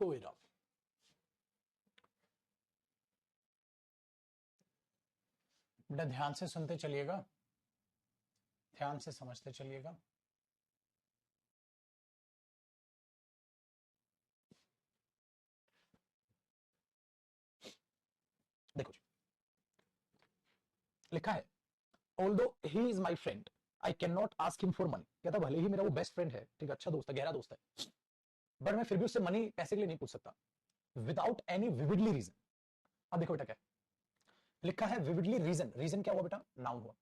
कोई ना, बेटा ध्यान से सुनते चलिएगा, ध्यान से समझते चलिएगा। देखो जी, लिखा है although he is my friend I can not ask him for money. कहता भले ही मेरा वो बेस्ट फ्रेंड है, ठीक है, अच्छा दोस्त है, गहरा दोस्त है, बट मैं फिर भी उससे मनी, पैसे के लिए नहीं पूछ सकता विदाउट एनी विविडली रीजन। अब देखो बेटा क्या लिखा है, विविडली रीजन। रीजन क्या हुआ बेटा? नाउन हुआ।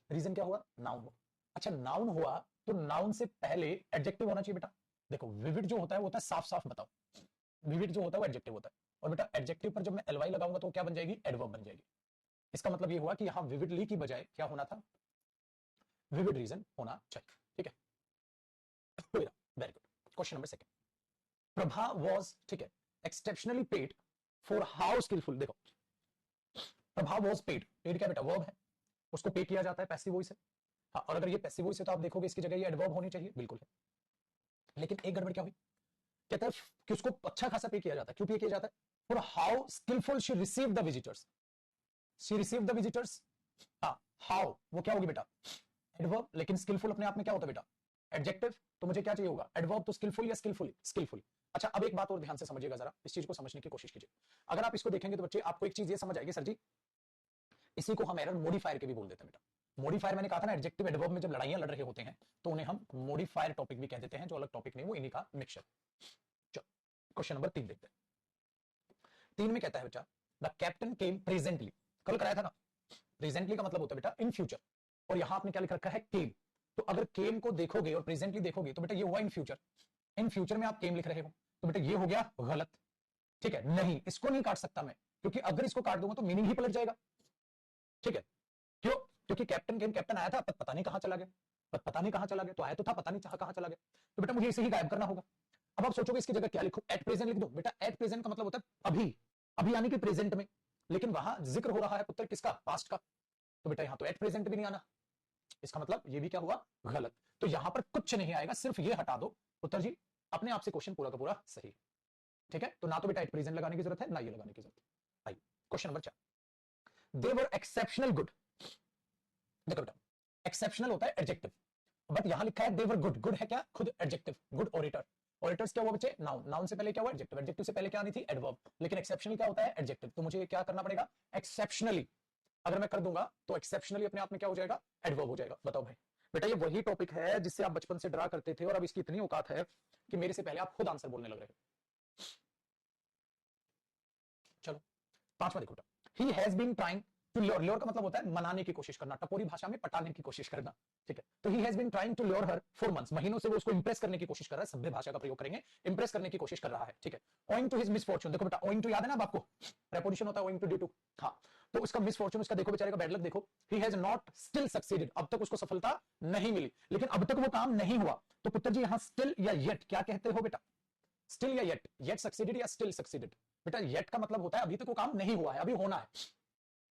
रीजन क्या हुआ? नाउन हुआ। अच्छा नाउन हुआ तो नाउन से पहले एडजेक्टिव होना चाहिए बेटा। देखो विविड जो होता है वो होता है साफ साफ बताओ, विविड जो होता है वो एडजेक्टिव होता है, और बेटा एडजेक्टिव पर जब मैं एलवाई लगाऊंगा तो क्या बन जाएगी? एडवर्ब बन जाएगी। इसका मतलब ये हुआ कि यहां विविडली की बजाय क्या होना था? विविड रीजन होना चाहिए, ठीक है। Very good. Question number second, Prabha was, ठीक है, exceptionally paid for how skillful. देखो प्रभा वॉज पेड, पेड क्या बेटा? वर्ब है, उसको पे किया जाता है पैसिव वॉइस है। हाँ, और अगर ये पैसिव वॉइस है तो आप देखोगे इसकी जगह ये एडवर्ब होनी चाहिए, बिल्कुल है। लेकिन एक गड़बड़ क्या हुई? कहता है कि उसको अच्छा खासा पे किया जाता है। क्यों पे किया जाता है? For how skillful she receive the visitors. She receive the visitors. हाँ, हाउ वो क्या होगी बेटा? एडवर्ब। लेकिन स्किलफुल अपने आप में क्या होता है बेटा? एडजेक्टिव। तो मुझे क्या चाहिए होगा? एडवर्ब। तो स्किलफुल या स्किलफुली? स्किलफुली। अच्छा अब एक बात और ध्यान से समझिएगा, जरा इस चीज को समझने की कोशिश कीजिए। अगर आप इसको देखेंगे तो बच्चे आपको एक चीज ये समझ आएगी, सर जी इसी को हम एरर मॉडिफायर के भी बोल देते हैं बेटा। मॉडिफायर मैंने कहा था ना, एडजेक्टिव एडवर्ब में जब लड़ाइयां लड़ रहे होते हैं तो उन्हें हम मॉडिफायर टॉपिक भी कह देते हैं, जो अलग टॉपिक नहीं, वो इन्हीं का मिक्सचर। चलो क्वेश्चन नंबर 3 देखते हैं। 3 में कहता है बेटा द कैप्टन केम प्रेजेंटली। कल कराया था ना, प्रेजेंटली का मतलब होता है बेटा इन फ्यूचर, और यहां आपने क्या लिख रखा है? केम। तो अगर केम को देखोगे और प्रेजेंटली देखोगे तो बेटा ये हुआ इन फ्यूचर। इन फ्यूचर में आप केम लिख रहे हो तो बेटा ये हो गया गलत, ठीक है। नहीं, इसको नहीं काट सकता मैं, क्योंकि अगर इसको काट दूंगा तो मीनिंग ही पलट जाएगा, ठीक है। क्यों? क्योंकि कैप्टन गेम, कैप्टन आया था, पता नहीं कहां चला गया, पता नहीं कहां चला गया, तो आया तो था, पता नहीं कहां चला गया, तो बेटा मुझे इसे ही गायब करना होगा। अब आप सोचोगे इसकी जगह क्या लिखूं? एट प्रेजेंट लिख दो। बेटा एट प्रेजेंट का मतलब होता है अभी, अभी यानी कि प्रेजेंट में, लेकिन वहां जिक्र हो रहा है पुत्र किसका? पास्ट का, तो बेटा यहां तो एट प्रेजेंट भी नहीं आना। इसका मतलब ये भी क्या हुआ? गलत। तो यहां पर कुछ नहीं आएगा, सिर्फ ये हटा दो पुत्र जी, अपने आप से क्वेश्चन पूरा का पूरा सही, ठीक है। तो ना तो बेटा एट प्रेजेंट लगाने की जरूरत है, ना ये लगाने की जरूरत है। क्वेश्चन नंबर 4, दे वर एक्सेप्शनल गुड। देखो बेटा एक्सेप्शनल होता है एडजेक्टिव, बट यहां लिखा है दे वर गुड। गुड है क्या? खुद एडजेक्टिव। Good auditor. ऑडिटर्स क्या हुआ बच्चे? नाउन। नाउन से पहले क्या हुआ? एडजेक्टिव। एडजेक्टिव से पहले क्या आनी थी? एडवर्ब। लेकिन एक्सेप्शनल क्या होता है? एडजेक्टिव। तो मुझे क्या करना पड़ेगा? एक्सेप्शनली अगर मैं कर दूंगा तो एक्सेप्शनली अपने आप में क्या हो जाएगा? एडवर्ब हो जाएगा। बताओ भाई, बेटा ये वही टॉपिक है जिससे आप बचपन से डरा करते थे, और अब इसकी इतनी औकात है कि मेरे से पहले आप खुद आंसर बोलने लग रहे हो। चलो 5वां देखो, he has been trying to lure. Lure का मतलब होता है मनाने की कोशिश करना, टपोरी भाषा में पटाने की कोशिश करना, ठीक है। तो he has been trying to lure her for months. महीनों से वो उसको इंप्रेस करने की कोशिश कर रहा है, सभ्य भाषा का प्रयोग करेंगे, इंप्रेस करने की कोशिश कर रहा है, ठीक है। Owing to his misfortune. देखो बेटा ओइंग टू याद है ना आपको? प्रेपोजिशन होता है ओइंग टू, ड्यू टू। हाँ, तो उसका मिसफॉर्चून, उसका देखो बेचारे का बैड लक देखो, he has not still succeeded. अब तक उसको सफलता नहीं मिली, लेकिन अब तक वो काम नहीं हुआ। तो पुत्र जी यहां स्टिल या येट क्या कहते हो बेटा? स्टिल या येट? येट सक्सीडेड या स्टिल सक्सीडेड? बेटा येट का मतलब होता है अभी तक वो काम नहीं हुआ है, अभी होना है।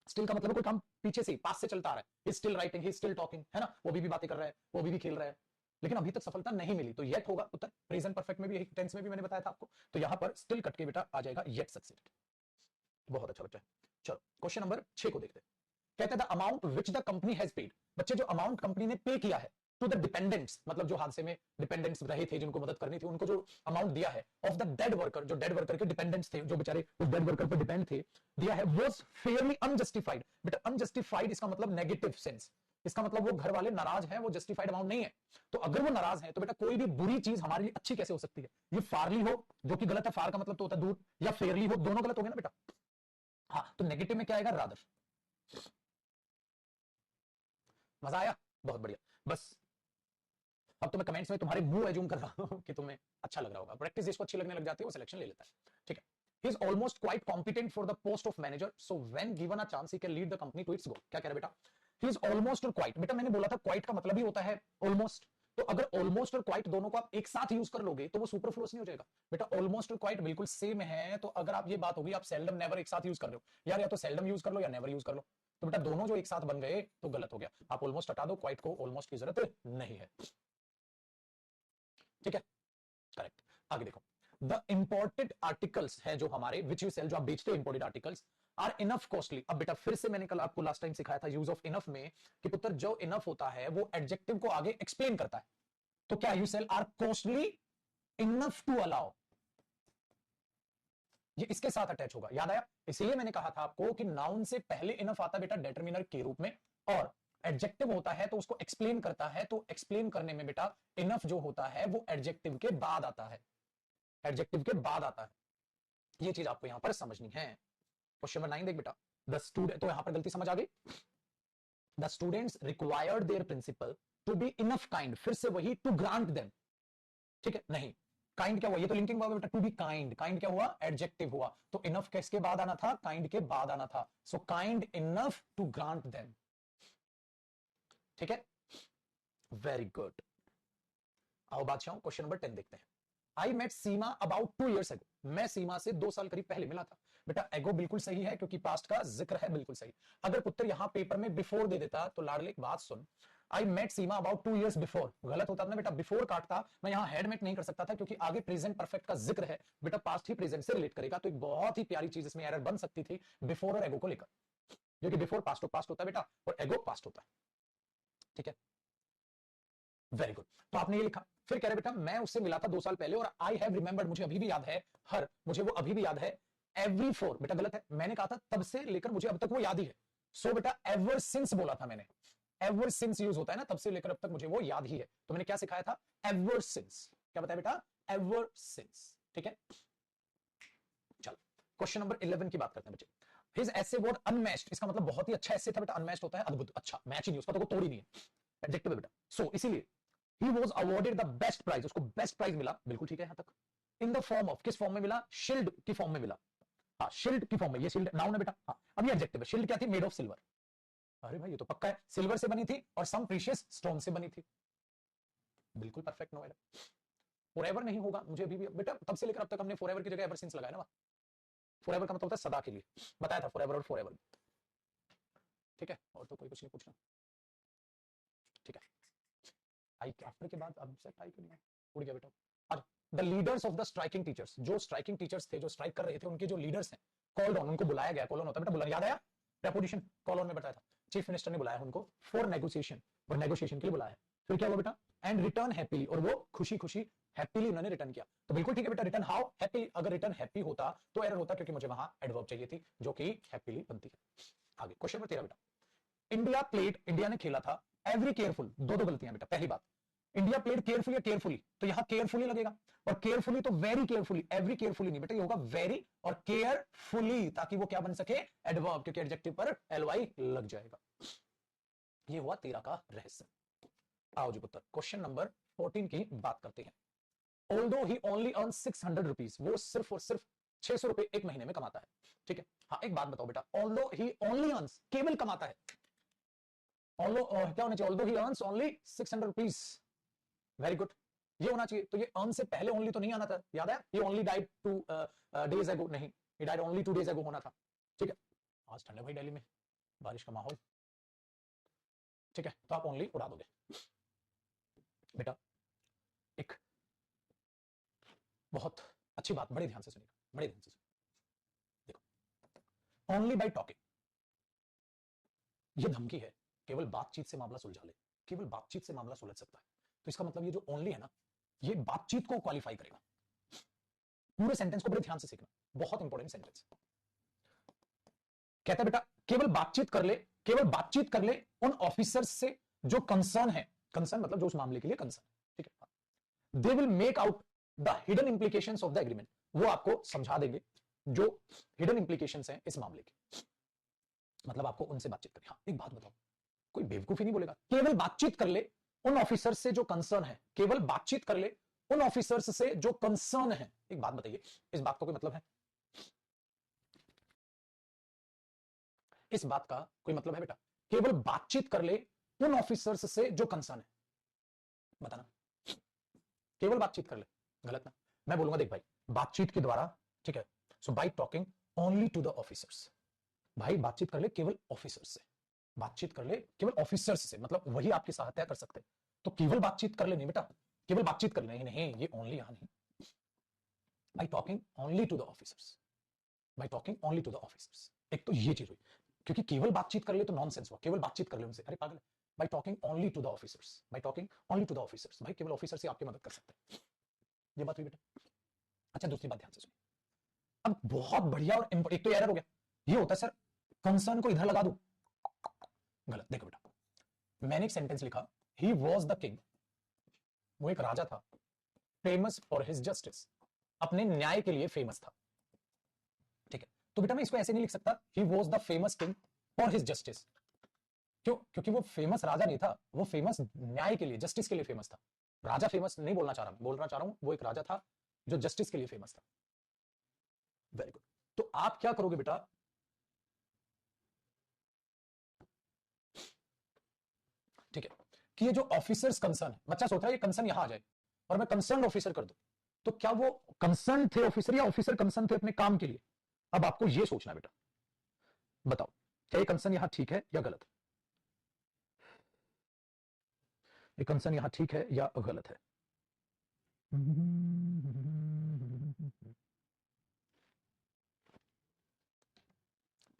स्टिल का मतलब कोई काम पीछे से, पास से चलता आ रहा है। Still writing, he still talking, है ना, वो भी बातें कर रहा है, वो भी खेल रहा है, लेकिन अभी तक सफलता नहीं मिली, तो येट होगा उत्तर। प्रेजेंट परफेक्ट में भी, टेंस में भी मैंने बताया था आपको, तो यहां पर स्टिल कट के बेटा आ जाएगा येट सक्सीडेड। बहुत अच्छा बच्चा। चलो क्वेश्चन नंबर 6 को देखते हैं। कहते हैं the amount which the company has paid. बच्चे जो अमाउंट कंपनी ने पे किया है टू द डिपेंडेंट्स, मतलब जो हादसे में डिपेंडेंट्स रहे थे, जिनको मदद करनी थी, उनको जो अमाउंट दिया है, ऑफ द डेड वर्कर, जो डेड वर्कर के डिपेंडेंट्स थे, जो बेचारे उस डेड वर्कर पर डिपेंड थे, दिया है, वाज फेयरली अनजस्टिफाइड। बेटा अनजस्टिफाइड इसका मतलब नेगेटिव सेंस, इसका मतलब वो घर वाले नाराज हैं, वो जस्टिफाइड अमाउंट नहीं है। तो अगर वो नाराज है तो बेटा कोई भी बुरी चीज हमारे लिए अच्छी कैसे हो सकती है? ये फारली हो, जो कि गलत है, फार का मतलब तो होता है दूर, या फेयरली हो, दोनों गलत हो गए ना बेटा। हाँ, तो नेगेटिव में क्या आएगा? रादर। मजा आया? बहुत बढ़िया। बस अब तो मैं कमेंट्स में तुम्हारे मुंह एज्यूम कर रहा हूं कि तुम्हें अच्छा लग रहा होगा। प्रैक्टिस जिसको अच्छी लगने लग जाती है वो सिलेक्शन ले लेता है, ठीक है। He is almost quite competent for the post of manager, so when given a chance he can lead the company to its goal. क्या कह रहे बेटा? He is almost और quite। बेटा मैंने बोला था quite का मतलब ही होता है almost, तो अगर almost और quite दोनों को आप एक साथ यूज कर लोगे तो वो सुपरफ्लुअस नहीं हो जाएगा। बेटा almost और quite बिल्कुल सेम है, तो अगर आप ये बात होगी आप seldom never एक साथ यूज कर रहे हो यार, या तो seldom यूज कर लो या never यूज कर लो, तो बेटा दोनों जो एक साथ बन गए तो गलत हो गया। आप almost हटा दो, quite को almost की जरूरत नहीं है, ठीक है, करेक्ट। आगे देखो, द इंपोर्टेड आर्टिकल्स है जो हमारे विच यू सेल, जो आप बेचते हो imported articles, are enough costly. अब बेटा फिर से मैंने कल आपको लास्ट टाइम सिखाया था यूज ऑफ इनफ में कि पुत्र जो इनफ होता है वो एडजेक्टिव को आगे एक्सप्लेन करता है। तो क्या you sell are costly enough to allow, ये इसके साथ अटैच होगा, याद आया? इसीलिए मैंने कहा था आपको कि नाउन से पहले इनफ आता है बेटा डिटरमिनर के रूप में, और एडजेक्टिव होता है तो उसको एक्सप्लेन करता है, तो एक्सप्लेन करने में बेटा इनफ जो होता है वो एडजेक्टिव के बाद आता है, एडजेक्टिव के बाद आता है। ये चीज आपको यहां पर समझनी है। क्वेश्चन नंबर 9 देख बेटा, द स्टूडेंट, तो यहां पर गलती समझ आ गई, the students required their principal to be enough kind, फिर से वही टू ग्रांट देम, ठीक है? नहीं, काइंड क्या हुआ, ये तो लिंकिंग हुआ बेटा, टू बी काइंड, काइंड क्या हुआ, एडजेक्टिव हुआ, तो इनफ किसके बाद आना था, काइंड के बाद आना था, so kind enough to grant them, ठीक है? Very good. आओ बादशाह, क्वेश्चन नंबर 10 देखते हैं। I met Seema about 2 years ago, मैं सीमा से 2 साल करीब पहले मिला था। बेटा एगो बिल्कुल सही है क्योंकि पास्ट का जिक्र है, बिल्कुल सही। अगर पुत्र यहां पेपर में बिफोर दे देता तो लाडले एक बात सुन, I met Seema about 2 years before, गलत होता ना बेटा, बिफोर काटता, मैं यहां हेड मेट नहीं कर सकता था क्योंकि आगे प्रेजेंट परफेक्ट का जिक्र है, बेटा पास्ट ही प्रेजेंट से रिलेट करेगा, तो एक बहुत ही प्यारी चीज इसमें एरर बन सकती थी बिफोर और एगो को लेकर, क्योंकि बिफोर पास्ट होता है बेटा और एगो पास्ट होता है, ठीक है? Very good. तो आपने ये लिखा, फिर कह रहे बेटा मैं उससे मिला था 2 साल पहले और आई हैव रिमेंबर्ड, मुझे अभी भी याद है, हर, मुझे वो अभी भी याद है, एवरी फोर, बेटा गलत है, मैंने कहा था तब से लेकर मुझे अब तक वो याद ही है, सो बेटा एवर सिंस बोला था मैंने, एवर सिंस यूज होता है ना, तब से लेकर अब तक मुझे वो याद ही है, तो मैंने क्या सिखाया था, एवर सिंस, क्या बताया बेटा, एवर सिंस, ठीक है? चलो क्वेश्चन नंबर 11 की बात करते हैं बच्चे। हिज ऐसे वर्ड अनमैच्ड, इसका मतलब बहुत ही अच्छा ऐसे था बेटा, अनमैच्ड होता है अद्भुत, अच्छा, मैच ही नहीं, उसका तो कोई तोड़ ही नहीं है, एडजेक्टिव है बेटा, सो इसीलिए he was awarded the best prize, उसको बेस्ट प्राइज मिला, बिल्कुल ठीक है यहां तक, इन द फॉर्म ऑफ, किस फॉर्म में मिला, शील्ड की फॉर्म में मिला, हाँ शील्ड की फॉर्म में, ये शील्ड नाउन है बेटा, हाँ अब ये एडजेक्टिव है, शील्ड क्या थी, मेड ऑफ सिल्वर, अरे भाई ये तो पक्का है, सिल्वर से बनी थी और सम प्रीशियस स्टोन से बनी थी, बिल्कुल परफेक्ट नो एरर। फॉरएवर नहीं होगा, मुझे अभी भी बेटा तब से लेकर अब तक हमने फॉरएवर की जगह एवर सिंस लगाया ना, फॉरएवर का मतलब होता है सदा के लिए, बताया था फॉरएवर और फॉरएवर, ठीक है? और तो कोई कुछ नहीं पूछना, ठीक है? आई आफ्टर के बाद अब सेट आई क्यों नहीं उड़ गया बेटा, आज the leaders of the striking teachers, जो स्ट्राइकिंग टीचर्स थे, जो स्ट्राइक कर रहे थे, उनके जो लीडर्स हैं, कॉल्ड ऑन, उनको बुलाया गया, कॉल ऑन होता है बेटा बुलाना, याद आया, प्रेपोजिशन कॉल ऑन में बताया था, चीफ मिनिस्टर ने बुलाया उनको फॉर नेगोशिएशन, और नेगोशिएशन के लिए बुलाया, फिर क्या हुआ बेटा, एंड रिटर्न हैप्पीली, और वो खुशी खुशी हैप्पीली उन्होंने रिटर्न किया, तो बिल्कुल ठीक है बेटा, रिटर्न हाउ हैप्पी, अगर रिटर्न हैप्पी होता तो एरर होता क्योंकि मुझे वहां एडवर्ब चाहिए थी जो कि हैप्पीली बनती है। आगे क्वेश्चन नंबर 13 बेटा, इंडिया प्लेड, इंडिया ने खेला था, एवरी केयरफुल, दो दो गलतियां बेटा, पहली बात इंडिया प्लेड केयरफुली या केयरफुली, तो यहां केयरफुली लगेगा, और केयरफुली तो वेरी केयरफुली, एवरी केयरफुली नहीं बेटा, ये होगा वेरी और केयरफुली, ताकि वो क्या बन सके, एडवर्ब, क्योंकि एडजेक्टिव पर एलवाई लग जाएगा। ये हुआ 13 का रहस्य। आओ जी पुत्र क्वेश्चन नंबर 14 की बात करते हैं। Although he only earn 600 rupees, वो सिर्फ और सिर्फ 600 रुपए एक महीने में कमाता है, ठीक है? हाँ एक बात बताओ बेटा, ऑल्दो ही ओनली अर्न्स, केवल कमाता है, ऑल्दो क्या होना चाहिए, although he earns only 600 rupees, very good, ये होना चाहिए, तो ये अर्न से पहले ओनली तो नहीं आना था, याद है, ये ओनली डाइड 2 days ago, नहीं, ये डाइड ओनली 2 days ago होना था, ठीक है? आज ठंड है भाई दिल्ली में, बारिश का माहौल, ठीक है? तो आप ओनली उड़ा दोगे बेटा। एक बहुत अच्छी बात, बड़े ध्यान से सुनिएगा, बड़े ध्यान से सुनिएगा, देखो, ओनली बाय टॉकिंग, ये धमकी है, केवल बातचीत से मामला सुलझा ले, केवल बातचीत से मामला सुलझ सकता है, तो इसका मतलब ये जो ओनली है ना, ये बातचीत को क्वालिफाई करेगा। पूरे सेंटेंस को बड़े ध्यान से सीखना, बहुत इंपॉर्टेंट सेंटेंस, कहता है बेटा केवल बातचीत कर ले, केवल बातचीत कर ले उन ऑफिसर्स से जो कंसर्न है, कंसर्न मतलब जो उस मामले के लिए कंसर्न, ठीक है? They will make out the hidden implications of the agreement, वो आपको समझा देंगे जो हिडन इंप्लीकेशंस हैं इस मामले के, मतलब आपको उनसे बातचीत करनी। हाँ एक बात बताओ, कोई बेवकूफी नहीं बोलेगा, केवल बातचीत कर ले उन ऑफिसर्स से जो कंसर्न है, केवल बातचीत कर ले उन ऑफिसर्स से जो कंसर्न है, एक बात बताइए, इस बात का कोई मतलब है, इस बात का कोई मतलब है बेटा, केवल बातचीत कर ले उन ऑफिसर्स से जो कंसर्न है, बताना, केवल बातचीत कर ले, गलत ना, मैं बोलूंगा देख भाई, बातचीत के द्वारा, ठीक है, so by talking only to the officers, भाई बातचीत कर ले केवल ऑफिसर्स से, बातचीत कर ले केवल ऑफिसर्स से, मतलब वही आपकी सहायता कर सकते, तो केवल बातचीत कर ले नहीं बेटा, केवल बातचीत कर ले नहीं, नहीं ये ओनली यहां नहीं, by talking only to the officers, by talking only to the officers. एक तो ये चीज हुई, क्योंकि केवल बातचीत कर ले तो नॉनसेंस हुआ, केवल बातचीत कर ले उनसे, अरे पागल। By talking only to the officers, by talking only to the officers, भाई केवल ऑफिसर से आपकी मदद कर सकते हैं। ये बात हुई बेटा। अच्छा दूसरी बात ध्यान से सुनिए, अब बहुत बढ़िया और एक तो एरर हो गया, ये होता है सर कंसर्न को इधर लगा दूं, गलत। देखो बेटा, मैंने एक सेंटेंस लिखा, ही वॉज द किंग, वो एक राजा था, फेमस फॉर हिज जस्टिस, अपने न्याय के लिए फेमस था, ठीक है। तो बेटा मैं इसको ऐसे नहीं लिख सकता, he was the famous king for his justice. क्यों? क्योंकि वो फेमस राजा नहीं था, वो फेमस न्याय के लिए, जस्टिस के लिए फेमस था। राजा फेमस नहीं बोलना चाह रहा, बोलना चाह रहा हूं वो एक राजा था जो जस्टिस के लिए फेमस था। Very good. तो आप क्या करोगे बेटा, ठीक है, कि ये जो ऑफिसर्स कंसर्न है, बच्चा सोच रहा है ये कंसर्न यहां आ जाए और मैं कंसर्न ऑफिसर कर दूं, तो क्या वो कंसर्न थे ऑफिसर या ऑफिसर कंसर्न थे अपने काम के लिए? अब आपको ये सोचना बेटा, बताओ क्या ये कंसर्न यहां ठीक है या गलत? ये कंसर्न यहां ठीक है या गलत है?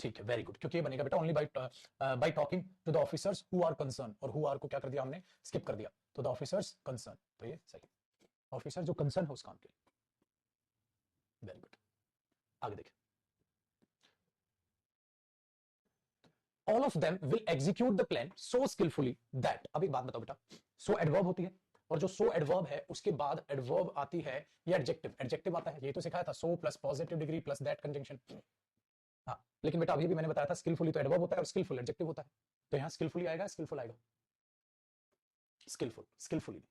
ठीक है, वेरी गुड, क्योंकि ये बनेगा बेटा only by talking to the officers who are concern, और हु आर को क्या कर दिया हमने, स्किप कर दिया, तो द ऑफिसर्स कंसर्न, तो ये सही, ऑफिसर जो कंसर्न है उस काम के लिए। वेरी गुड, आगे देखिए, all of them will execute the plan so skillfully that, अब एक बात बताओ बेटा, so एडवर्ब होती है, और जो so एडवर्ब है उसके बाद एडवर्ब आती है ये एडजेक्टिव, एडजेक्टिव आता है, ये तो सिखाया था, so plus positive degree plus that conjunction. हाँ, लेकिन बेटा अभी भी मैंने बताया था स्किलफुली तो एडवर्ब होता है और स्किलफुल एडजेक्टिव होता है, तो यहाँ स्किलफुली आएगा, स्किलफुल आएगा, स्किलफुल, स्किलफुली,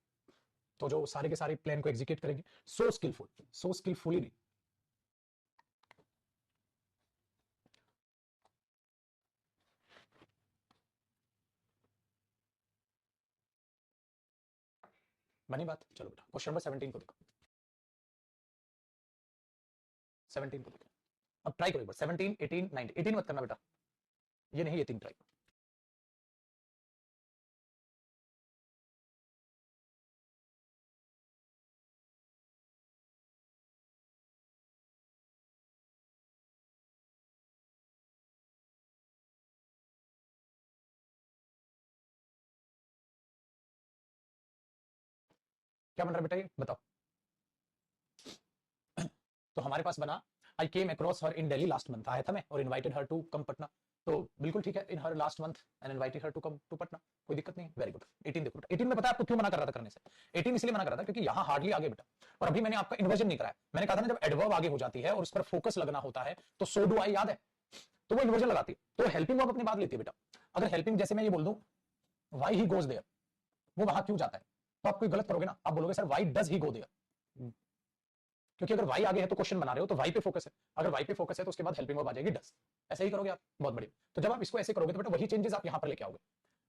तो जो सारे के सारे प्लान को एग्जीक्यूट करेंगे, सो स्किलफुल, सो स्किलफुली नहीं। बनी बात? चलो बेटा क्वेश्चन नंबर 17 को देखो, 17 को देखो, अब ट्राई करो एक बार, 17, 18, 19, 18 मत करना बेटा, ये नहीं, ये 3 ट्राई। क्या बन रहा है बेटा ये बताओ? तो हमारे पास बना, I came across her in Delhi last month, आया था मैं और invited her to come Patna, तो बिल्कुल ठीक है, in her last month and invited her to come to Patna, कोई दिक्कत नहीं। Very good. 18 देखो बेटा, 18 में पता है आपको क्यों मना कर रहा था करने से? 18 इसलिए मना कर रहा था क्योंकि यहां हार्डली आगे बेटा, और अभी मैंने आपका इन्वर्जन नहीं कराया, मैंने कहा था ना जब एडवर्ब आगे हो जाती है और उस पर फोकस लगना होता है, तो सो डू आई याद है, तो वो इन्वर्जन लगाती है, तो हेल्पिंग वर्ब अपनी बात लेती है बेटा। अगर हेल्पिंग जैसे मैं ये बोल दूं, व्हाई ही गोज देयर, वो वहां क्यों जाता है, तो आप कोई गलत करोगे ना, आप बोलोगे sir why does he go there, क्योंकि अगर वाई आगे है तो क्वेश्चन बना रहे हो तो वाई पे फोकस है, अगर वाई पे फोकस है तो उसके बाद हेल्पिंग वर्ब आ जाएगी डस, ऐसे ही करोगे आप, बहुत बढ़िया। तो जब आप इसको ऐसे करोगे तो बेटा वही चेंजेस आप यहां पर लेके आओगे,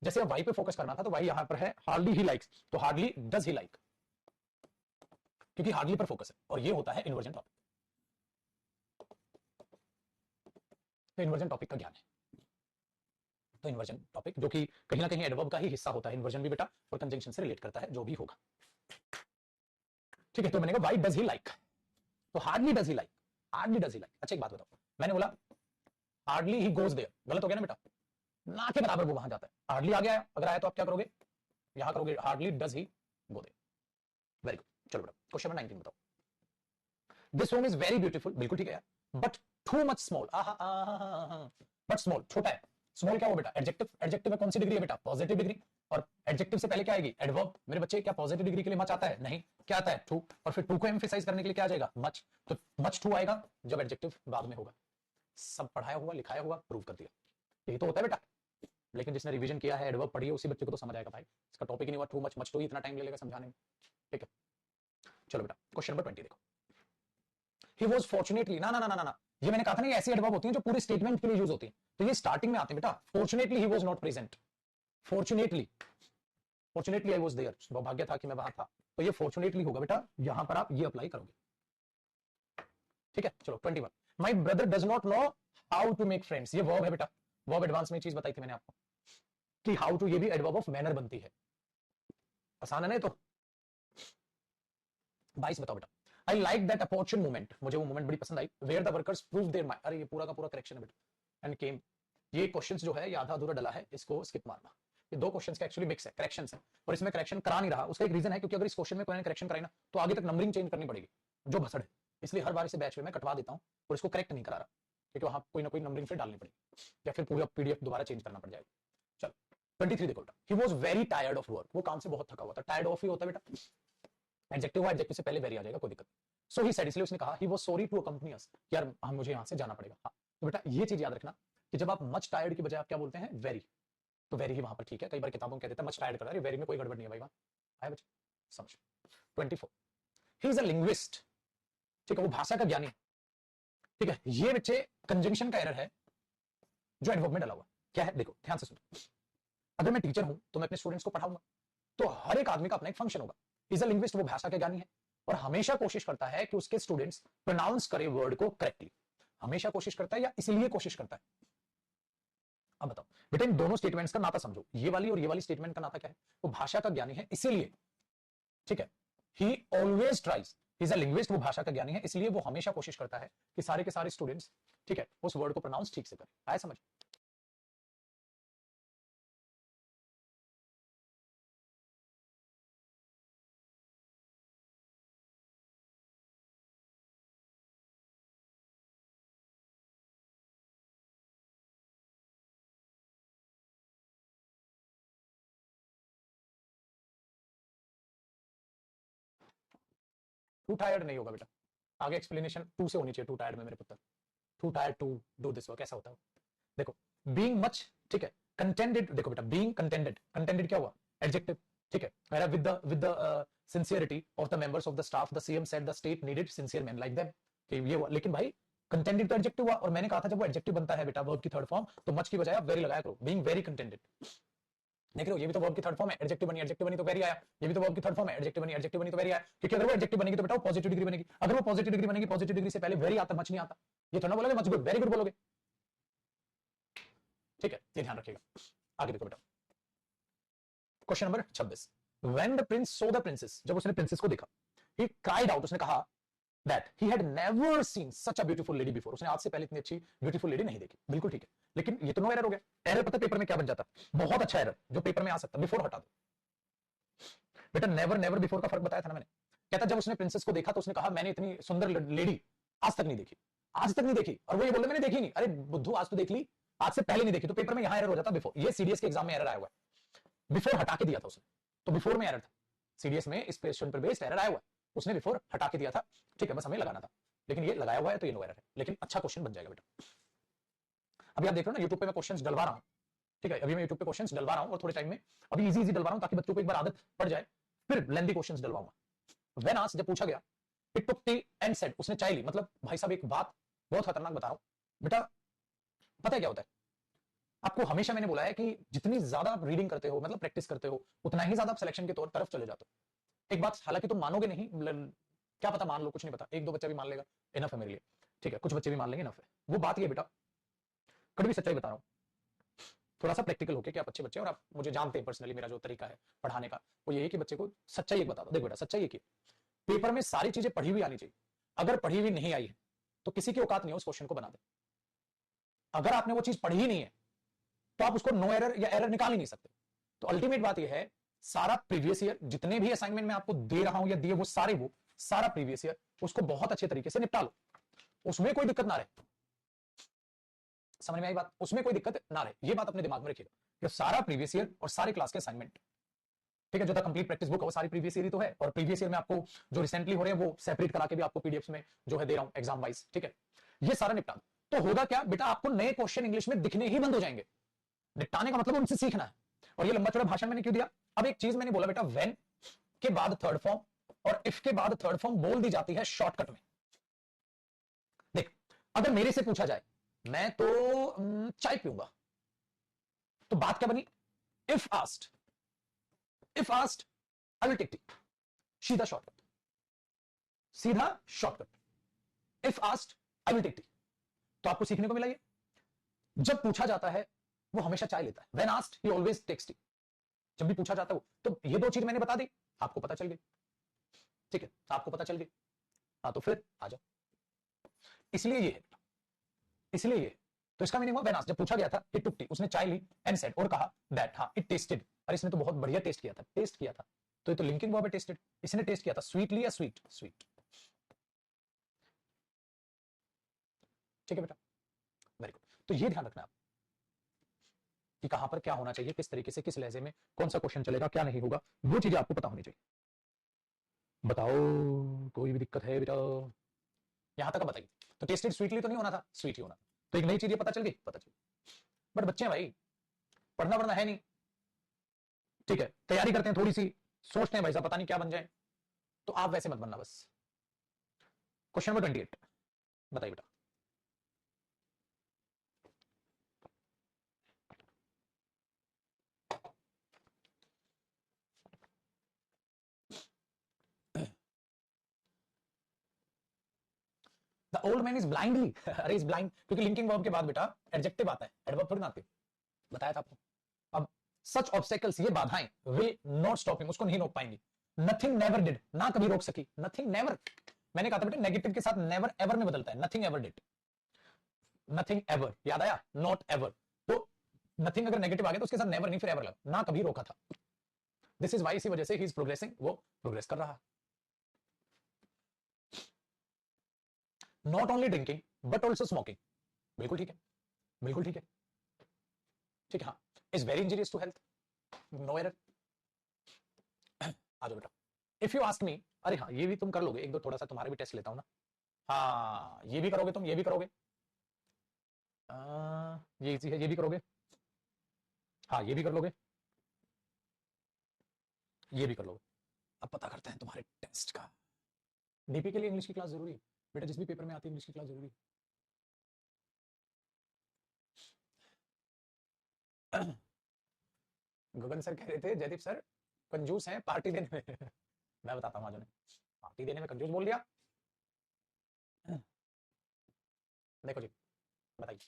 जैसे अब वाई पे फोकस करना था तो वाई यहां पर है हार्डली ही लाइक्स, तो हार्डली डज ही लाइक, क्योंकि हार्डली पर फोकस है, और ये होता है इन्वर्जन टॉपिक, तो इन्वर्जन टॉपिक का ज्ञान है, तो इन्वर्जन टॉपिक जो कि कहीं ना कहीं एडवर्ब का ही हिस्सा होता है, इन्वर्जन भी बेटा, और कंजंक्शन से रिलेट करता है, जो भी होगा, ठीक है। तो बनेगा वाई डज ही लाइक, तो hardly does he like, hardly does he like. अच्छा एक बात बताओ, मैंने बोला हार्डली ही गोज देयर, गलत हो गया ना बेटा, ना के बराबर वो वहां जाता है, हार्डली आ गया है, अगर आया तो आप क्या करोगे, यहां करोगे hardly does he go there. Very good. चलो बेटा क्वेश्चन नंबर 19 बताओ, this home is very beautiful, बिल्कुल ठीक है यार, but too much small, but small छोटा है, स्मॉल क्या हो बेटा, एडजेक्टिव, एडजेक्टिव में कौन सी डिग्री है बेटा, पॉजिटिव डिग्री, और एडजेक्टिव से पहले क्या आएगी, एडवर्ब। मेरे बच्चे क्या पॉजिटिव डिग्री के लिए मच आता है? नहीं, क्या आता है, टू, और फिर टू को एम्फेसाइज करने के लिए क्या आ जाएगा, मच, तो मच टू आएगा जब एडजेक्टिव बाद में होगा। सब पढ़ाया हुआ लिखाया हुआ प्रूव कर दिया, यही तो होता है बेटा, लेकिन जिसने रिवीजन किया है, एडवर्ब पढ़ी है, उसी बच्चे को तो समझ आएगा भाई, इसका टॉपिक ही नहीं हुआ, टू मच, मच टू ही इतना टाइम ले लेगा समझाने में, ठीक है। चलो बेटा क्वेश्चन नंबर 20 देखो, ही वाज फॉर्चुनेटली, ना ना ना ना ना, ये मैंने कहा था ना, ये ऐसी एडवर्ब होती हैं जो पूरे स्टेटमेंट के लिए यूज होती हैं, तो ये स्टार्टिंग में आते हैं बेटा, fortunately he was not present, fortunately, fortunately I was there, सौभाग्य था कि मैं वहां था, तो ये फॉर्चुनेटली होगा बेटा, यहां पर आप ये अप्लाई करोगे, ठीक है। चलो 21, my brother does not know how to make friends, ये वर्ब है बेटा, वर्ब एडवांस में चीज बताई थी मैंने आपको कि हाउ टू, ये भी एडवर्ब ऑफ मैनर बनती है, आसान है ना तो। 22 बताओ बेटा, I like that opportune moment, मुझे वो मोमेंट बड़ी पसंद आई, where the workers prove their mind, अरे ये पूरा का पूरा करेक्शन है बेटा, एंड केम, ये क्वेश्चंस जो है ये आधा अधूरा डला है, इसको स्किप मारना, ये दो क्वेश्चंस का एक्चुअली मिक्स है, करेक्शंस है, और इसमें करेक्शन करा नहीं रहा, उसका एक रीजन है क्योंकि अगर इस क्वेश्चन में कोई ने करेक्शन कराई ना तो आगे तक नंबरिंग चेंज करनी पड़ेगी, जो भसड़ है, इसलिए हर बार इसे बैच में मैं कटवा देता हूं और इसको करेक्ट नहीं करा रहा, क्योंकि वहां कोई ना कोई नंबरिंग फिर डालनी पड़ेगी या फिर पूरा पीडीएफ दोबारा चेंज करना पड़ जाएगा। चलो 23 देखो बेटा, he was very tired of work, वो काम से बहुत थका हुआ था, टायर्ड ऑफ ही होता है बेटा, एडजेक्टिव है, एडजेक्टिव से पहले वेरी आ जाएगा, कोई दिक्कत। सो ही सेड, इसलिए उसने कहा, he was sorry to accompany us, यार हम मुझे यहां से जाना पड़ेगा। हाँ तो बेटा ये चीज याद रखना कि जब आप मच टायर्ड की बजाय आप क्या बोलते हैं, वेरी, तो वेरी ही वहां पर ठीक है, कई बार किताबों में कह देता है मच टायर्ड कर रहा है, वेरी में कोई गड़बड़ नहीं है भाई, वहां आया बच्चे समझ। 24 ही इज अ लिंग्विस्ट, ठीक है, वो भाषा का ज्ञानी, ठीक है, ये बच्चे कंजंक्शन का एरर है जो एडवर्ब में डला हुआ, क्या है देखो ध्यान से सुनो, अगर मैं टीचर हूं तो मैं अपने स्टूडेंट्स को पढ़ाऊंगा, तो हर एक आदमी का अपना एक फंक्शन होगा, इज अ लिंग्विस्ट वो भाषा के ज्ञानी है और हमेशा कोशिश करता है कि उसके स्टूडेंट्स प्रोनाउंस करे वर्ड को करेक्टली, हमेशा कोशिश करता है या इसलिए कोशिश करता है। अब बताओ बेटा इन दोनों स्टेटमेंट्स का नाता समझो, ये वाली और ये वाली स्टेटमेंट का नाता क्या है, वो भाषा का ज्ञानी है इसीलिए, ठीक है, ही always tries, is a linguist वो भाषा का ज्ञानी है इसलिए वो हमेशा कोशिश करता है कि सारे के सारे स्टूडेंट्स, ठीक है, उस वर्ड को प्रोनाउंस ठीक से करें। आया समझ। टू टायर्ड नहीं होगा बेटा, आगे एक्सप्लेनेशन टू से होनी चाहिए, टू टायर्ड में मेरे पुत्र, too tired to do this work, ऐसा होता है। देखो बीइंग मच, ठीक है, कंटेंटेड, देखो बेटा बीइंग कंटेंटेड, कंटेंटेड क्या हुआ, एडजेक्टिव, ठीक है, मेरा with the sincerity of the members of the staff the CM said the state needed sincere man like them, कि ये हुआ, लेकिन भाई कंटेंटेड तो एडजेक्टिव हुआ, और मैंने कहा था जब वो एडजेक्टिव बनता है बेटा वर्ब की थर्ड फॉर्म, तो मच की बजाय आप वेरी लगाया करो, बीइंग वेरी कंटेंटेड, देख रहे हो ये भी तो वर्ब की थर्ड फॉर्म है, एडजेक्टिव बनी तो वेरी आया, ये भी तो वर्ब की थर्ड फॉर्म है, एडजेक्टिव बनी तो वेरी आया, क्योंकि अगर वो एडजेक्टिव बनेगी तो बेटा वो पॉजिटिव डिग्री बनेगी, अगर वो पॉजिटिव डिग्री बनेगी, पॉजिटिव डिग्री से पहले वेरी आता मच नहीं आता, ये थोड़ा बोलोगे मच गुड वेरी गुड बोलोगे, ठीक है, ये ध्यान रखिएगा। आगे देखो बेटा question number 26, when the Prince so the princess, जब उसने प्रिंसेस को देखा, ही क्राइड आउट, उसने कहा that he had never seen such a beautiful lady before, उसने आज से पहले इतनी अच्छी ब्यूटीफुल लेडी नहीं देखी, बिल्कुल ठीक है, लेकिन ये तो नो एरर हो गया, एरर पता पेपर में क्या बन जाता, बहुत अच्छा एरर जो पेपर में आ सकता, बिफोर हटा दो बेटा, नेवर नेवर बिफोर का फर्क बताया था ना मैंने, कहता जब उसने प्रिंसेस को देखा तो उसने कहा मैंने इतनी सुंदर लेडी आज तक नहीं देखी, आज तक नहीं देखी, और वो ये बोल रहे मैंने देखी नहीं, अरे बुद्धू आज तो देख ली, आज से पहले नहीं देखी, तो पेपर में यहां एरर हो जाता बिफोर, ये सीडीएस के एग्जाम में एरर आया हुआ है, बिफोर हटा के दिया था उसने, तो बिफोर में एरर था, सीडीएस में इस क्वेश्चन पर बेस्ड एरर आया हुआ है, उसने बिफोर हटा के दिया था, ठीक है, बस हमें लगाना था, लेकिन ये लगाया हुआ है तो ये नो एरर है, लेकिन अच्छा क्वेश्चन बन जाएगा बेटा। अभी आप देख रहे हो ना यूट्यूब पे मैं क्वेश्चंस डलवा रहा हूं, ठीक है, अभी मैं यूट्यूब पे क्वेश्चंस डलवा रहा हूं और थोड़े टाइम में अभी इजी इजी डलवा रहा हूं ताकि बच्चों को एक बार आदत पड़ जाए, फिर लेंथी क्वेश्चंस डलवाऊंगा। व्हेन आस्क्ड, जब पूछा गया, it took T and said, उसने चाय ली, मतलब भाई साहब एक बात बहुत खतरनाक बता रहा हूं बेटा, पता है क्या होता है, आपको हमेशा मैंने बोला है कि जितनी ज्यादा आप रीडिंग करते हो, मतलब प्रैक्टिस करते हो, उतना ही ज्यादा आप सिलेक्शन की तरफ चले जाते हो। एक बात हालांकि तुम मानोगे नहीं, क्या पता मान लो, कुछ नहीं पता, एक दो बच्चा भी मान लेगा, इनफ है मेरे लिए, ठीक है, कुछ बच्चे भी मान लेंगे, इनफ है। वो बात ये बेटा, कड़वी सच्चाई बता रहा हूं, थोड़ा सा प्रैक्टिकल होके कि आप अच्छे बच्चे और आप मुझे जानते हैं पर्सनली, मेरा जो तरीका है पढ़ाने का वो ये है कि बच्चे को सच्चाई एक बता दो। देख बेटा सच्चाई ये, पेपर में सारी चीजें पढ़ी हुई आनी चाहिए, अगर पढ़ी हुई नहीं आई है तो किसी की औकात नहीं है उस क्वेश्चन को बना दे, अगर आपने वो चीज पढ़ी ही नहीं है तो आप उसको नो एरर या एरर निकाल ही नहीं सकते। तो अल्टीमेट बात यह है, सारा प्रीवियस ईयर जितने भी असाइनमेंट मैं आपको दे रहा हूं या दिए वो सारा प्रीवियस ईयर उसको बहुत अच्छे तरीके से निपटा लो, उसमें कोई दिक्कत ना रहे, समझ में आई बात, उसमें कोई दिक्कत ना रहे, ये बात अपने दिमाग में रखिएगा कि सारा प्रीवियस ईयर और सारे क्लास के असाइनमेंट, ठीक है, जो था कंप्लीट प्रैक्टिस बुक है वो सारी प्रीवियस ईयर ही तो है, और प्रीवियस ईयर में आपको जो रिसेंटली हो रहे हैं वो सेपरेट करा के भी आपको पीडीएफ में जो है दे रहा हूं एग्जाम वाइज, ठीक है, ये सारा निपटा दो, तो होगा क्या बेटा, आपको नए क्वेश्चन इंग्लिश में दिखने ही बंद हो जाएंगे, निपटाने का मतलब उनसे सीखना है। और ये लंबा चौड़ा भाषण मैंने क्यों दिया, अब एक चीज मैंने बोला बेटा, व्हेन के बाद थर्ड फॉर्म और इफ के बाद थर्ड फॉर्म बोल दी जाती है शॉर्टकट में। देख अगर मेरे से पूछा जाए मैं तो चाय पीऊंगा, तो बात क्या बनी, if asked I will take tea, सीधा शॉर्टकट, सीधा shortcut, if asked I will take tea, तो आपको सीखने को मिला ये, जब पूछा जाता है वो हमेशा चाय लेता है, when asked he always takes tea, जब भी पूछा जाता है वो, तो ये दो चीज मैंने बता दी, आपको पता चल गई, ठीक है, आपको पता चल गई। हाँ तो फिर आ जाओ, इसलिए ये है, इसलिए ये। तो इसका मीनिंग हुआ व्हेन जब पूछा गया था इट टुक टी, उसने चाय ली एंड सेड, और कहा दैट, हाँ इट टेस्टेड, अरे इसने तो बहुत बढ़िया टेस्ट किया था, टेस्ट किया था, तो ये तो लिंकिंग वर्ब है टेस्टेड, इसने टेस्ट किया था स्वीटली या स्वीट, स्वीट। ठीक है बेटा, वेरी गुड। तो ये ध्यान रखना आप कि कहां पर क्या होना चाहिए, किस तरीके से, किस लहजे में कौन सा क्वेश्चन चलेगा, क्या नहीं होगा, वो चीजें आपको पता होनी चाहिए। बताओ कोई भी दिक्कत है बेटा, यहां तक बताइए। तो टेस्टेड स्वीटली तो नहीं होना था, स्वीट ही होना था, तो एक नई चीज पता चल गई, पता चल। बट बच्चे हैं भाई, पढ़ना पढ़ना है नहीं, ठीक है, तैयारी करते हैं थोड़ी सी, सोचते हैं भाई साहब पता नहीं क्या बन जाए, तो आप वैसे मत बनना बस। क्वेश्चन नंबर 28 बताइए बेटा। The old man is blindly, अरे इज ब्लाइंड, क्योंकि लिंकिंग वर्ब के बाद बेटा एडजेक्टिव आता है, एडवर्ब थोड़ी ना आते, बताया था आपको। अब सच ऑब्स्टेकल्स, ये बाधाएं, विल नॉट स्टॉप हिम, उसको नहीं रोक पाएंगी। नथिंग नेवर डिड, ना कभी रोक सकी, नथिंग नेवर, मैंने कहा था बेटा नेगेटिव के साथ नेवर एवर में बदलता है, nothing ever did, nothing ever, याद आया, नॉट एवर, तो नथिंग अगर नेगेटिव आ गया तो उसके साथ नेवर नहीं, फिर एवर लगा, ना कभी रोका था। दिस इज वाई, इसी वजह से ही इज प्रोग्रेसिंग, वो प्रोग्रेस कर रहा है। Not only drinking but also smoking, बिल्कुल ठीक है, बिल्कुल ठीक है, ठीक है, हाँ, is very injurious to health, no error. आ जाओ बेटा, इफ यू आस्क मी, अरे हाँ ये भी तुम कर लोगे, एक दो थोड़ा सा तुम्हारे भी टेस्ट लेता हूं ना, हाँ ये भी करोगे तुम, ये भी करोगे, ये इजी है, ये भी करोगे, हाँ ये भी कर लोगे, ये भी कर लोगे। अब पता करते हैं तुम्हारे टेस्ट का। डीपी के लिए इंग्लिश की क्लास जरूरी है बेटा, जिस भी पेपर में आती है इंग्लिश की क्लास जरूरी है। गगन सर कह रहे थे जयदीप सर कंजूस हैं पार्टी देने में। मैं बताता हूँ आज उन्हें, पार्टी देने में कंजूस बोल दिया। देखो जी, बताइए।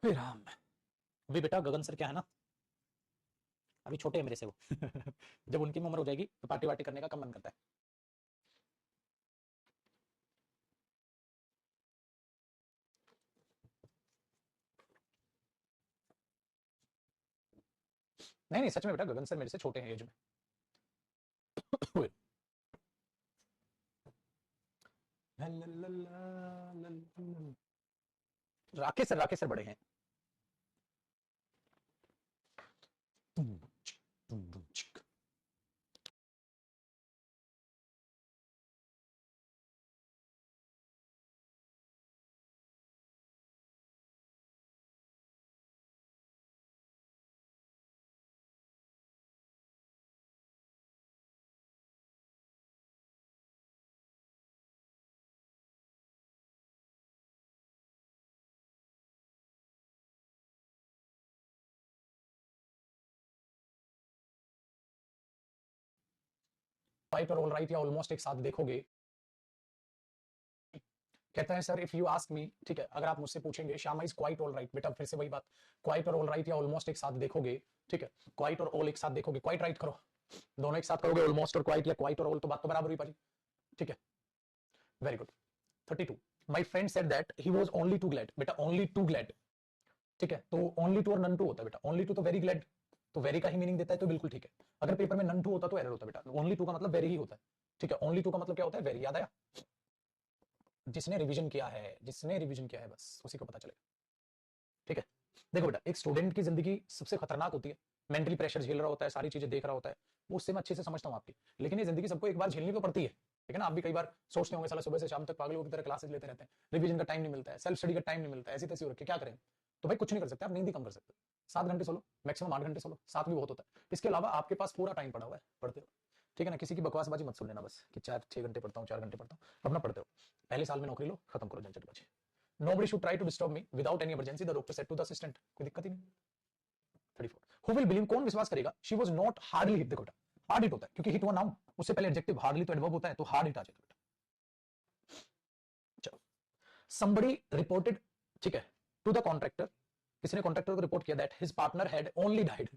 राम, अभी बेटा गगन सर क्या है ना, अभी छोटे हैं मेरे से वो। जब उनकी उम्र हो जाएगी तो पार्टी वार्टी करने का कम मन करता है। नहीं नहीं सच में बेटा, गगन सर मेरे से छोटे हैं एज में। राकेश सर बड़े हैं। राइट और ऑल राइट या ऑलमोस्ट एक साथ देखोगे, कहता है sir if you ask me, ठीक है, अगर आप मुझसे पूछेंगे Shyama is quite all right, बेटा फिर से वही बात, क्वाइट और ऑल राइट या ऑलमोस्ट एक साथ देखोगे, ठीक है, क्वाइट और ऑल एक साथ देखोगे, क्वाइट राइट करो, दोनों एक साथ करोगे, ऑलमोस्ट और क्वाइट या क्वाइट और ऑल, तो बात तो बराबर हुई पाजी, ठीक है, very good. 32, my friend said that he was only too glad, बेटा ओनली टू ग्लैड, ठीक है, तो ओनली टू और नन टू होता है बेटा, ओनली टू तो वेरी ग्लैड, तो वेरी का ही मीनिंग देता है, तो बिल्कुल ठीक है। अगर पेपर में नन टू होता तो एरर होता बेटा, ओनली टू का मतलब वेरी ही होता है, ठीक है, ओनली टू का मतलब क्या होता है, वेरी, याद आया, जिसने रिवीजन किया है, जिसने रिवीजन किया है बस उसी को पता चलेगा, ठीक है। देखो बेटा एक स्टूडेंट की जिंदगी सबसे खतरनाक होती है, मेंटली प्रेशर झेल रहा होता है, सारी चीजें देख रहा होता है, वो उससे मैं अच्छे से समझता हूँ आपकी, लेकिन ये जिंदगी सबको एक बार झेलनी तो पड़ती है, ठीक है ना। आप भी कई बार सोचते होंगे साला सुबह से शाम तक पागलों की तरह क्लासेस लेते रहते हैं, रिवीजन का टाइम नहीं मिलता है, सेल्फ स्टडी का टाइम नहीं मिलता है, ऐसी तैसी हो रखी है, क्या करें। तो भाई कुछ नहीं कर सकते, आप नींद ही कम कर सकते, 7 घंटे सोलो, मैक्सिमम 8 घंटे सोलो, 7 भी बहुत होता है, इसके अलावा आपके पास पूरा टाइम पड़ा हुआ है, पढ़ते हो, ठीक है ना, किसी की बकवासबाजी मत सुन लेना बस कि 4-6 घंटे पढ़ता हूँ, 4 घंटे पढ़ता हूँ, अपना पढ़ते हो, पहले साल में नौकरी लो, खत्म करो झंझटबाजी। Nobody should try to disturb me without any emergency, the doctor said to the assistant, कोई दिक्कत ही नहीं। 34, who will believe, कौन विश्वास करेगा, she was not hardly hit, देखो हार्ड हिट होता है क्योंकि हिट हुआ नाउन, उससे पहले एडजेक्टिव, हार्डली तो एडवर्ब होता है, तो हार्ड हिट आ जाएगा बेटा। somebody reported, ठीक है, to the contractor, किसी ने कॉन्ट्रैक्टर को रिपोर्ट किया that his partner had only died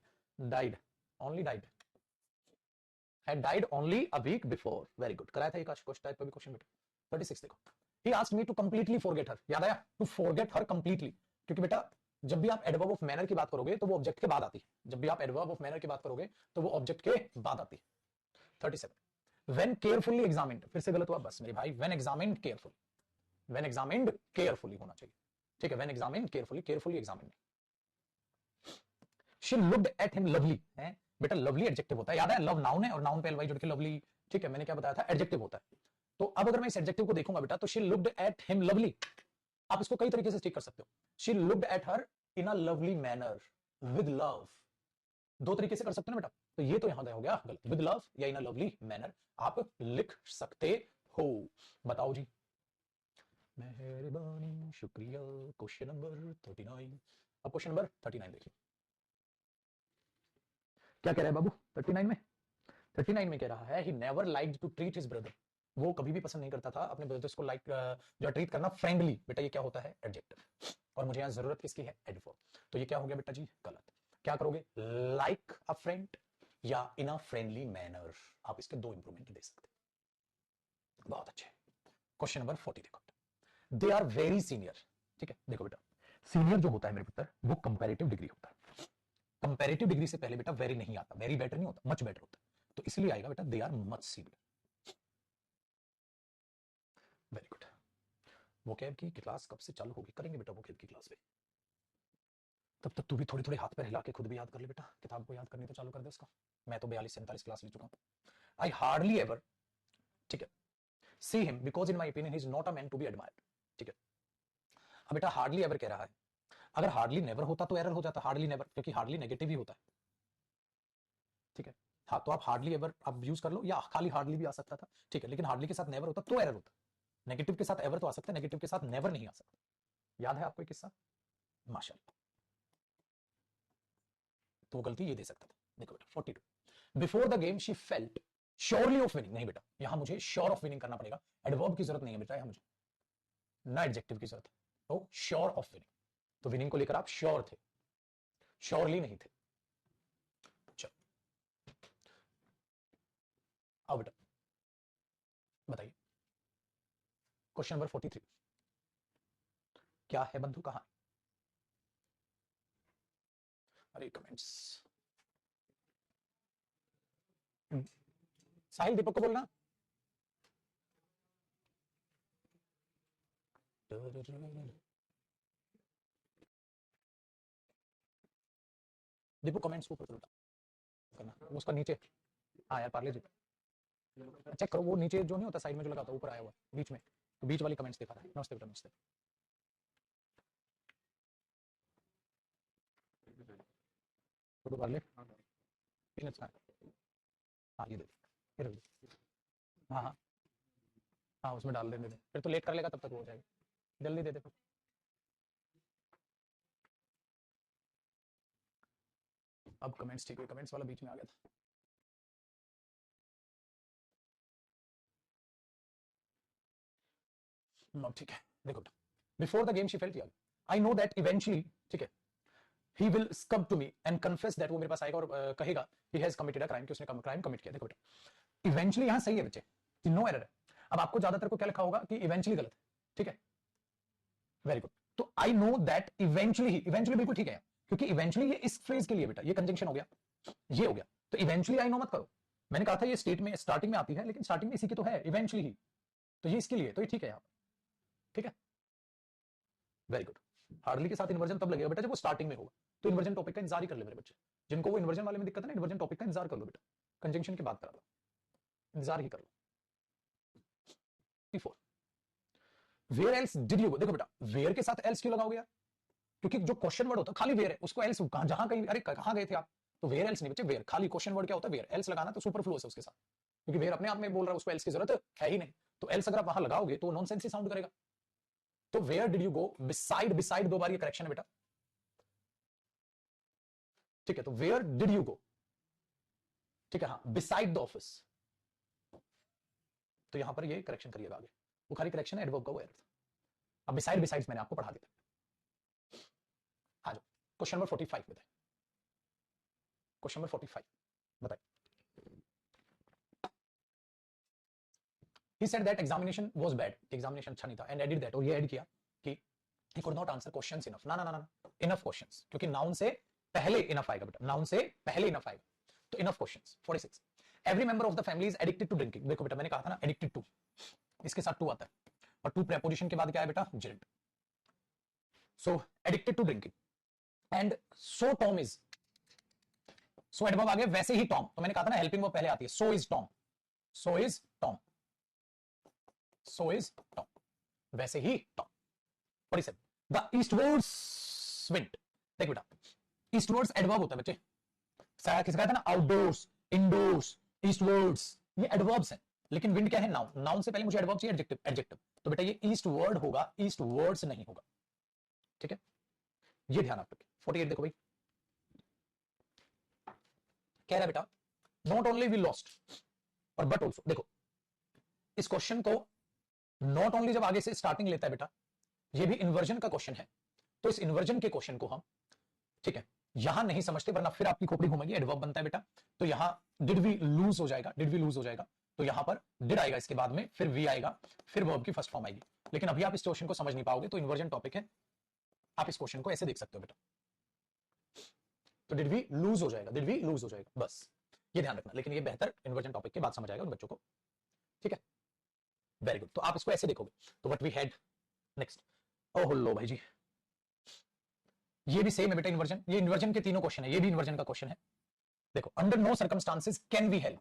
only a week before. Very good, कराया था ये कुछ टाइप का भी क्वेश्चन बेटा। 36 देखो, he asked me to completely forget her, याद आया, to forget her completely, क्योंकि बेटा जब भी आप एडवर्ब ऑफ मैनर की बात करोगे तो वो ऑब्जेक्ट के बाद आती है, जब भी आप एडवर्ब ऑफ मैनर की बात करोगे तो वो ऑब्जेक्ट के बाद आती है। 37, when carefully examined, फिर से गलत हुआ बस मेरे भाई, when examined carefully होना चाहिए, ठीक है, when examined carefully examined। she looked at him lovely, है बेटा, lovely एडजेक्टिव होता है, याद है, लव नाउन है और नाउन पे ly जुड़ के lovely, ठीक है, मैंने क्या बताया था, एडजेक्टिव होता है। तो अब अगर मैं इस एडजेक्टिव को देखूंगा बेटा, तो she looked at him lovely, आप इसको कई तरीके से ठीक कर सकते हो, she looked at her in a lovely manner with love, दो तरीके से कर सकते हो ना बेटा, तो ये तो यहां हो गया गलत, with love या in a lovely manner आप लिख सकते हो। बताओ जी, मेहरबानी शुक्रिया। क्वेश्चन नंबर 39, अब क्वेश्चन नंबर 39 देखिए क्या कह रहा है बाबू। 39 में कह रहा है, he never liked to treat his brother, वो कभी भी पसंद नहीं करता था अपने ब्रदर्स को लाइक जो ट्रीट करना फ्रेंडली, बेटा ये क्या होता है, एडजेक्टिव, और मुझे यहाँ जरूरत किसकी है, एडवर्ब, तो ये क्या हो गया बेटा जी, गलत। क्या करोगे, लाइक अ फ्रेंड या इन अ फ्रेंडली मैनर, आप इसके दो इंप्रूवमेंट दे सकते, बहुत अच्छे। क्वेश्चन नंबर 40 देखो, दे आर वेरी सीनियर, ठीक है, देखो बेटा सीनियर जो होता है मेरे पुत्र वो कंपैरेटिव डिग्री होता है, कंपैरेटिव डिग्री से पहले बेटा वेरी नहीं आता, वेरी बेटर नहीं होता, मच बेटर होता है, तो इसलिए आएगा बेटा they are much senior. Very good, vocab की क्लास कब से चालू होगी, करेंगे बेटा वोकैब की क्लास पे, तब तक तू भी थोड़ी थोड़ी हाथ पर हिला के खुद भी याद कर ले बेटा, किताब को याद करनी तो चालू कर दे उसका, मैं तो 42-47 क्लास ले चुका हूं। आई हार्डली एवर, ठीक है, see him because in my opinion he is not a man to be admired, ठीक है, अब बेटा हार्डली एवर कह रहा है, अगर हार्डली नेवर होता तो एरर हो जाता, हार्डली नेवर क्योंकि हार्डली नेगेटिव ही होता है, ठीक है, हाँ तो आप हार्डली एवर आप यूज कर लो या खाली हार्डली भी आ सकता था, ठीक है, लेकिन हार्डली के साथ नेवर होता तो एरर होता, नेगेटिव के साथ एवर तो आ सकता है, नेगेटिव के साथ नेवर नहीं आ सकता, याद है आपको एक किस्सा, माशाल्लाह, तो गलती ये दे सकता था। देखो बेटा 42, before the game she felt surely of winning, नहीं बेटा यहां मुझे श्योर ऑफ विनिंग करना पड़ेगा, एडवर्ब की जरूरत नहीं है बेटा, यहां मुझे ना एडजेक्टिव की जरूरत है, तो श्योर ऑफ विनिंग, तो विनिंग को लेकर आप श्योर थे, श्योरली नहीं थे। चलो अब बेटा बताइए क्वेश्चन नंबर 43 क्या है बंधु, कहां, अरे कमेंट्स, साहिल दीपक को बोलना, दीपक कमेंट्स को ऊपर करना, उसका नीचे, हाँ यार पार्ले जी चेक करो, वो नीचे जो नहीं होता साइड में जो लगा था ऊपर आया हुआ बीच में, तो बीच वाली कमेंट्स दिखा रहा है। नमस्ते बेटा, नमस्ते, फोटो पार्ले पीनट्स का, हाँ ये दे, फिर हाँ हाँ हाँ उसमें डाल दे, फिर तो लेट कर लेगा तब तक हो जाएगा, जल्दी दे दे फिर। अब कमेंट्स ठीक है, कमेंट्स वाला बीच में आ गया था, ठीक है, देखो before the game she felt your, I know that eventually, ठीक है, he will come to me and confess that, वो मेरे पास आएगा और कहेगा he has committed a crime, कि उसने क्राइम कमिट किया। देखो बेटा इवेंचुअली यहां सही है बच्चे, नो एरर है, अब आपको ज्यादातर को क्या लिखा होगा कि इवेंचुअली गलत है, ठीक है, वेरी गुड, तो I know that eventually, eventually बिल्कुल ठीक है क्योंकि इवेंचुअली ये इस फ्रेज के लिए बेटा, ये कंजंक्शन हो गया, ये हो गया, तो इवेंचुअली आई नो मत करो, मैंने कहा था ये स्टेट में स्टार्टिंग में आती है, लेकिन स्टार्टिंग में इसी की तो है इवेंचुअली ही, तो ये इसके लिए, तो ये ठीक है यहाँ, ठीक है, वेरी गुड, हार्डली के साथ इन्वर्जन तब लगेगा बेटा जब वो स्टार्टिंग में होगा, तो इन्वर्जन टॉपिक का इंतजार ही कर ले मेरे बच्चे, जिनको वो इन्वर्जन वाले में दिक्कत है ना, इन्वर्जन टॉपिक का इंतजार कर लो बेटा, कंजंक्शन की बात करा लो, इंतजार ही कर लो। Where else did you go, देखो बेटा वेयर के साथ एल्स क्यों लगाओगे यार, क्योंकि जो क्वेश्चन वर्ड होता है खाली वेयर है, उसको एल्स जहां कहीं, अरे कहां गए थे आप, तो वेयर एल्स नहीं बच्चे, वेयर खाली क्वेश्चन वर्ड क्या होता है, वेयर, एल्स लगाना तो सुपरफ्लुअस है उसके साथ, क्योंकि वेयर अपने आप में बोल रहा है, उसको एल्स की जरूरत है ही नहीं, तो एल्स अगर आप वहां लगाओगे तो नॉनसेंस ही साउंड करेगा, तो where did you go, beside, beside दो बार ये करेक्शन है बेटा, ठीक है, तो वेयर डिड यू गो, ठीक है, हाँ बिसाइड द ऑफिस, तो यहां पर ये करेक्शन करिएगा आगे, वो खाली करेक्शन है, एडवर्ब का वो एरर था, अब बिसाइड्स मैंने आपको पढ़ा दिया। आ जाओ क्वेश्चन नंबर 45 बताइए, क्वेश्चन नंबर 45 बताइए। He said that examination was bad, examination अच्छा नहीं था, and added that, और ये ऐड किया कि he could not answer questions enough। ना ना ना ना, enough questions, क्योंकि नाउन से पहले enough आएगा बेटा, नाउन से पहले enough आएगा, तो enough questions। 46, every member of the family is addicted to drinking। देखो बेटा मैंने कहा था ना addicted to, इसके साथ टू आता है, और टू प्रेपोजिशन के बाद क्या है बेटा, gerund। so addicted to drinking and so Tom is, so adverb आ गया, वैसे ही टॉम, तो मैंने कहा था ना हेल्पिंग वर्ब पहले आती है, so is Tom, so is Tom, so is Tom, वैसे ही टॉम। 47, the eastwards wind। देख बेटा eastwards एडवर्ब होता है बच्चे, किसका था ना, आउटडोर्स, इंडोर्स, ईस्टवर्ड्स, ये एडवर्ब्स हैं, लेकिन विंड क्या है, नाउन, नाउन से पहले मुझे एडवर्ब चाहिए, एडजेक्टिव, एडजेक्टिव, तो बेटा ये ईस्टवर्ड होगा, ईस्टवर्ड्स नहीं होगा, ठीक है, ये ध्यान आप रखिए। 48 देखो भाई, कह रहा है बेटा नॉट ओनली वी लॉस्ट और बट ऑल्सो। देखो इस क्वेश्चन को नॉट ओनली जब आगे से स्टार्टिंग लेता है बेटा, ये भी इन्वर्जन का क्वेश्चन है, तो इस इन्वर्जन के क्वेश्चन को हम, ठीक है, यहां नहीं समझते, वरना फिर आपकी खोपड़ी घूमेगी, एडवर्ब बनता है बेटा, तो यहां डिड वी लूज हो जाएगा, डिड वी लूज हो जाएगा, तो यहां पर डिड आएगा, इसके बाद में फिर वी आएगा, फिर वर्ब की फर्स्ट फॉर्म आएगी, लेकिन अभी आप इस क्वेश्चन को समझ नहीं पाओगे, तो इन्वर्जन टॉपिक है, आप इस क्वेश्चन को ऐसे देख सकते हो बेटा, तो डिड वी लूज हो जाएगा, डिड वी लूज हो जाएगा, बस ये ध्यान रखना, लेकिन ये बेहतर इन्वर्जन टॉपिक के बाद समझ आएगा उन बच्चों को, ठीक है, वेरी गुड। तो आप इसको ऐसे देखोगे, तो व्हाट वी हैड नेक्स्ट, ओह लो भाई जी, ये भी सेम है बेटा इन्वर्जन, ये इन्वर्जन के तीनों क्वेश्चन है, ये भी इन्वर्जन का क्वेश्चन है। देखो under no circumstances can we help,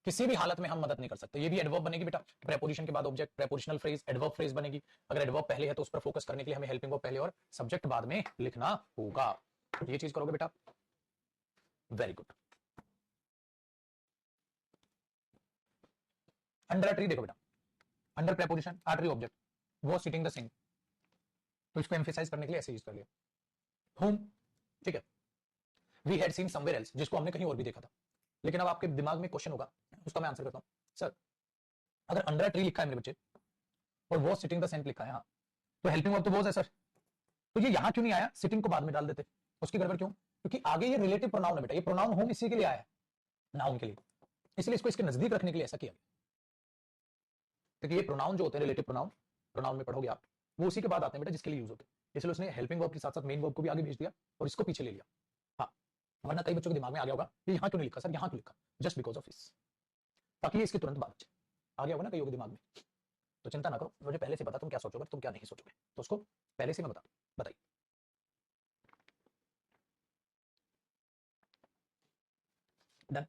किसी भी हालत में हम मदद नहीं कर सकते, ये भी एडवर्ब बनेगी बेटा, प्रेपोजिशन के बाद object, prepositional phrase, adverb phrase बनेगी, अगर एडवर्ब पहले है तो उस पर फोकस करने के लिए हमें हेल्पिंग वर्ब पहले और सब्जेक्ट बाद में लिखना होगा, ये चीज करोगे बेटा, very good. Under a tree देखो बेटा, अंडर प्रेपोजिशन आ ट्री ऑब्जेक्ट, वो सिटिंग द सिंग, तो इसको एम्फेसाइज करने के लिए ऐसे यूज कर लिया, होम, ठीक है, we had seen somewhere else, जिसको हमने कहीं और भी देखा था, लेकिन अब आपके दिमाग में क्वेश्चन होगा, उसका मैं आंसर करता हूं, सर अगर अंडर अ ट्री लिखा है मेरे बच्चे और वो सिटिंग द सेंट लिखा है, हाँ, तो हेल्पिंग वर्ब तो वो है सर, तो ये यहां क्यों नहीं आया, सिटिंग को बाद में डाल देते, उसकी गड़बड़ क्यों, क्योंकि आगे ये रिलेटिव प्रोनाउन है बेटा, ये प्रोनाउन होम इसी के लिए आया है, नाउन के लिए, इसलिए इसको इसके नजदीक रखने के लिए ऐसा किया गया, क्योंकि ये प्रोनाउन जो होते हैं रिलेटिव प्रोनाउन, प्रोनाउन में पढ़ोगे आप, वो उसी के बाद आते हैं बेटा जिसके लिए यूज होते हैं, इसलिए उसने हेल्पिंग वर्ब के साथ साथ मेन वर्ब को भी आगे भेज दिया और इसको पीछे ले लिया, हाँ, वरना कई बच्चों के दिमाग में आ गया होगा ये यहाँ क्यों नहीं लिखा सर, यहाँ क्यों लिखा, जस्ट बिकॉज ऑफ इस, ताकि ये इसके तुरंत बाद आ गया होगा ना कईयों के दिमाग में, तो चिंता ना करो, मुझे पहले से पता तुम क्या सोचोगे तुम क्या नहीं सोचोगे, तो उसको पहले से मैं बताइए। डन,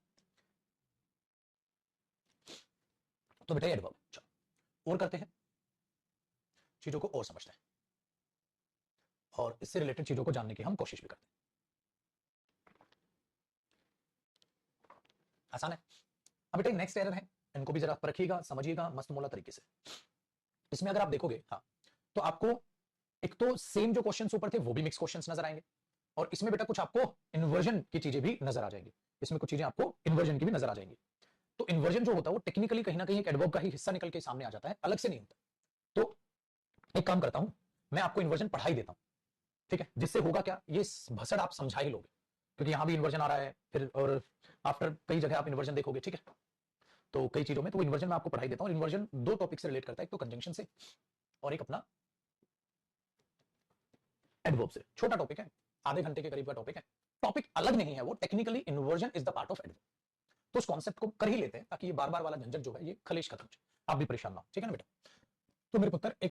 तो बेटा एडवर्ब, चलो और करते हैं, चीजों को और समझते हैं और इससे रिलेटेड चीजों को जानने की हम कोशिश भी करते हैं, आसान है। अब बेटा नेक्स्ट एरर है, इनको भी जरा परखिएगा, समझिएगा मस्त मोला तरीके से। इसमें अगर आप देखोगे, हाँ, तो आपको एक तो सेम जो क्वेश्चंस ऊपर थे वो भी मिक्स क्वेश्चंस नजर आएंगे, और इसमें बेटा कुछ आपको इन्वर्जन की चीजें भी नजर आ जाएंगी, इसमें कुछ चीजें आपको इन्वर्जन की भी नजर आ जाएंगी। तो इन्वर्जन जो होता है वो टेक्निकली कहीं ना कहीं एक एडवर्ब का ही हिस्सा निकल के सामने आ जाता है, अलग से नहीं होता। तो एक काम करता हूं, मैं आपको इन्वर्जन पढ़ा ही देता हूं, ठीक है, जिससे होगा क्या, ये भसड़ आप समझा ही लोगे, क्योंकि यहां भी इन्वर्जन आ रहा है, फिर और आफ्टर कई जगह आप इन्वर्जन देखोगे, ठीक है, तो कई चीजों में, तो इन्वर्जन मैं आपको पढ़ाई देता हूं। इन्वर्जन दो टॉपिक से रिलेट करता है, एक तो कंजंक्शन से और एक अपना एडवर्ब से, छोटा टॉपिक है, आधे घंटे के करीब का टॉपिक है, टॉपिक अलग नहीं है वो, technically inversion is the part of adverb, तो उस कॉन्सेप्ट को कर ही लेते हैं ताकि ये बार बार वाला झंझट जो है ये खलेश खत्म हो जाए, आप भी परेशान ना हो, ठीक है ना बेटा। तो मेरे पुत्र एक